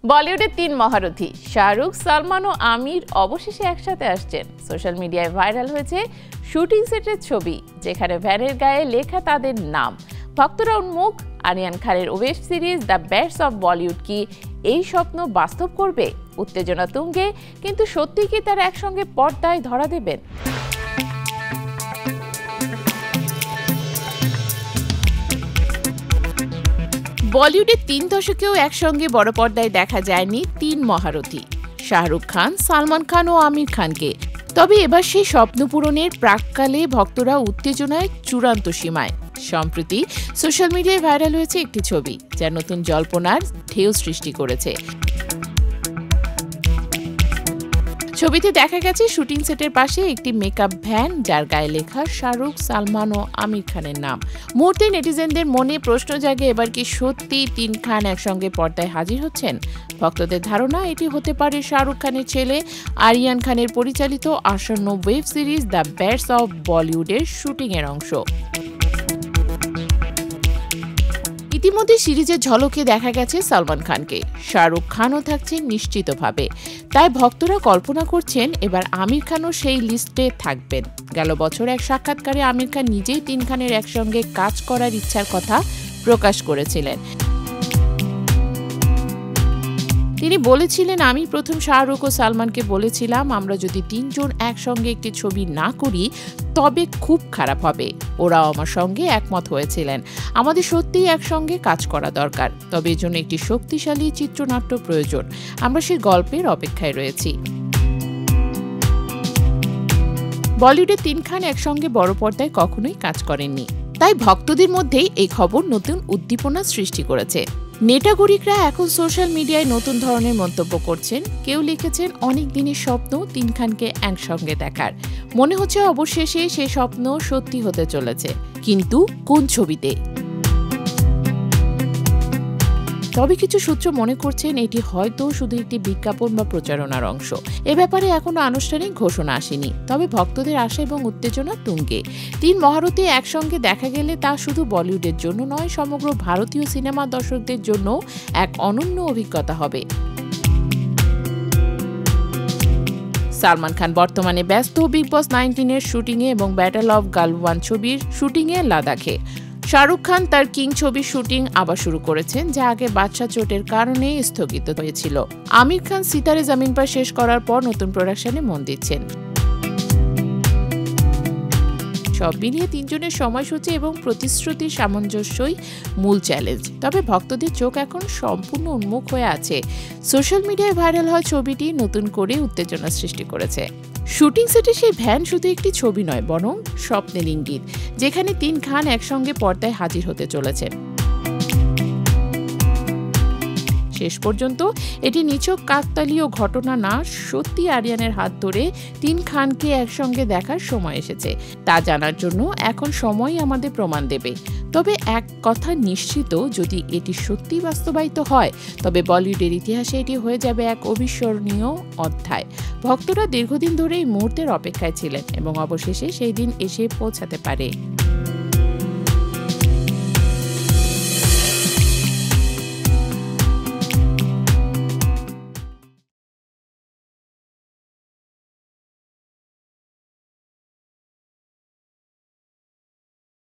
বলিউডের তিন মহারথী শাহরুখ, সালমান ও আমির অবশেষে একসাথে আসছেন। সোশ্যাল মিডিয়ায় ভাইরাল হয়েছে শুটিং সেটের ছবি, যেখানে ভ্যানের গায়ে লেখা তাদের নাম। ভক্তরা উন্মুখ। আরিয়ান খানের web series the best of Bollywood কি এই স্বপ্ন বাস্তব করবে? উত্তেজনা তুঙ্গে, কিন্তু সত্যি কি তারা একসঙ্গে পর্দায় ধরা দেবেন? বলিউডের ৩ দশকেও একসঙ্গে বড় পর্দায় দেখা যায়নি তিন মহারথী, শাহরুখ খান, সালমান খান ও আমির খানকে। তবে এবার সেই স্বপ্ন পূরণের প্রাক্কালে ভক্তরা উত্তেজনায় চূড়ান্ত সীমায়। সম্প্রতি সোশ্যাল মিডিয়ায় ভাইরাল হয়েছে একটি ছবি, যা নতুন জল্পনার ঢেউ সৃষ্টি করেছে। ছবিতে দেখা গেছে শুটিং সেটের পাশে একটি মেকআপ ভ্যান, যার গায়ে লেখা শাহরুখ, সালমান ও আমির খানের নাম। মুহূর্তে নেটিজেনদের মনে প্রশ্ন জাগে, এবার কি সত্যি তিন খান একসঙ্গে পর্দায় হাজির হচ্ছেন? ভক্তদের ধারণা এটি হতে পারে শাহরুখ খানের ছেলে আরিয়ান খানের পরিচালিত আসন্ন web series the best of বলিউডের শুটিংয়ের অংশ। ইতিমধ্যে সিরিজের ঝলকে দেখা গেছে সালমান খানকে, শাহরুখ খানও থাকছেন নিশ্চিতভাবে। তাই ভক্তরা কল্পনা করছেন এবার আমির খানও সেই লিস্টে থাকবেন। গেল বছর এক সাক্ষাৎকারে আমির খান নিজেই তিন খানের একসঙ্গে কাজ করার ইচ্ছার কথা প্রকাশ করেছিলেন। তিনি বলেছিলেন, আমি প্রথম শাহরুখ ও সালমানকে বলেছিলাম, আমরা যদি তিনজন একসঙ্গে একটি ছবি না করি তবে খুব খারাপ হবে। ওরাও আমার সঙ্গে একমত হয়েছিলেন। আমাদের সত্যিই একসঙ্গে কাজ করা দরকার, তবে এজন্য একটি শক্তিশালী চিত্রনাট্য প্রয়োজন। আমরা সেই গল্পের অপেক্ষায় রয়েছি। বলিউডের তিন খান একসঙ্গে বড় পর্দায় কখনোই কাজ করেননি, তাই ভক্তদের মধ্যেই এই খবর নতুন উদ্দীপনা সৃষ্টি করেছে। নেটাগরিকরা এখন সোশ্যাল মিডিয়ায় নতুন ধরনের মন্তব্য করছেন। কেউ লিখেছেন, অনেক দিনের স্বপ্ন তিন খানকে একসঙ্গে দেখার। মনে হচ্ছে অবশেষে সেই স্বপ্ন সত্যি হতে চলেছে, কিন্তু কোন ছবিতে? তবে কিছু সূত্র মনে করছেন এটি হয়তো শুধু একটি বিজ্ঞাপন বা প্রচারণার অংশ। এ ব্যাপারে এখনো আনুষ্ঠানিক ঘোষণা আসেনি, তবে ভক্তদের আশা এবং উত্তেজনা তুঙ্গে। তিন মহারথী একসঙ্গে দেখা গেলে তা শুধু বলিউডের জন্য নয়, সমগ্র ভারতীয় সিনেমা দর্শকদের জন্য এক অনন্য অভিজ্ঞতা হবে। সালমান খান বর্তমানে ব্যস্ত বিগ বস 19-এর শুটিংয়ে এবং ব্যাটল অফ গালওয়ান ছবির শুটিংয়ে লাদাখে। শাহরুখ খান তার কিং ছবির শুটিং আবার শুরু করেছেন, যা আগে বাদশা চোটের কারণে স্থগিত হয়েছিল। আমির খান সিতারে জামিন পার শেষ করার পর নতুন প্রোডাকশনে মন দিচ্ছেন। সব মিলিয়ে তিনজনের সময়সূচি এবং প্রতিশ্রুতির সামঞ্জস্যই মূল চ্যালেঞ্জ। তবে ভক্তদের চোখ এখন সম্পূর্ণ উন্মুখ হয়ে আছে। সোশ্যাল মিডিয়ায় ভাইরাল হওয়া ছবিটি নতুন করে উত্তেজনা সৃষ্টি করেছে। শুটিং সেটে সেই ভ্যান শুধু একটি ছবি নয়, বরং স্বপ্নের ইঙ্গিত, যেখানে তিন খান একসঙ্গে পর্দায় হাজির হতে চলেছেন। শেষ পর্যন্ত এটি নিছক কাকতালীয় ঘটনা না, সত্যি আরিয়ানের হাত ধরে তিন খানকে একসঙ্গে দেখার সময় এসেছে। তা জানার জন্য এখন সময় আমাদের প্রমাণ দেবে। তবে এক কথা নিশ্চিত, যদি এটি সত্যি বাস্তবায়িত হয় তবে বলিউডের ইতিহাসে এটি হয়ে যাবে এক অবিস্মরণীয় অধ্যায়। ভক্তরা দীর্ঘদিন ধরে এই মুহূর্তের অপেক্ষায় ছিলেন এবং অবশেষে সেই দিন এসে পৌঁছাতে পারে।